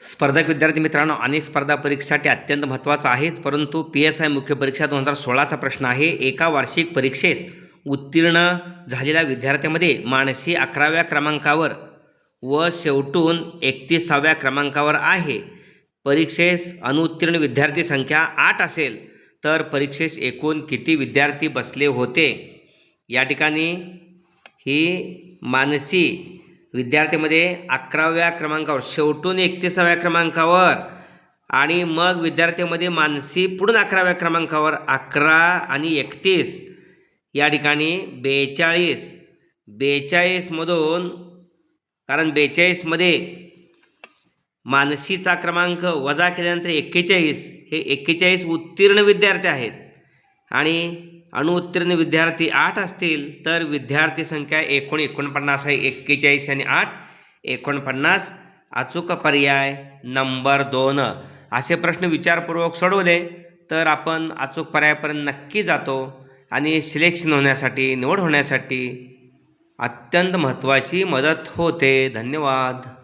स्पर्धक विद्यार्थी मित्रांनो, अनेक स्पर्धा परीक्षेसाठी अत्यंत महत्त्वाचं आहेच, परंतु PSI मुख्य परीक्षा 2016चा प्रश्न आहे. एका वार्षिक परीक्षेस उत्तीर्ण झालेल्या विद्यार्थ्यामध्ये मानसी 11व्या क्रमांकावर व शेवटून 31व्या क्रमांकावर आहे. परीक्षेस अनुत्तीर्ण विद्यार्थी संख्या 8 असेल तर परीक्षेस एकूण किती विद्यार्थी बसले होते? या ठिकाणी ही मानसी विद्यार्थ्यामध्ये 11व्या क्रमांकावर, शेवटून 31व्या क्रमांकावर आणि मग विद्यार्थ्यामध्ये मानसी पुढून 11व्या क्रमांकावर 11 आणि 31 या ठिकाणी 42 मधून, कारण 42मध्ये मानसीचा क्रमांक वजा केल्यानंतर 41, हे 41 उत्तीर्ण विद्यार्थी आहेत आणि अनुत्तीर्ण विद्यार्थी 8 असतील तर विद्यार्थी संख्या एकूण 49 आहे. 41 आणि 8 49. अचूक पर्याय नंबर 2. असे प्रश्न विचारपूर्वक सोडवले तर आपण अचूक पर्यायापर्यंत नक्की जातो आणि सिलेक्शन होण्यासाठी, निवड होण्यासाठी अत्यंत महत्त्वाची मदत होते. धन्यवाद.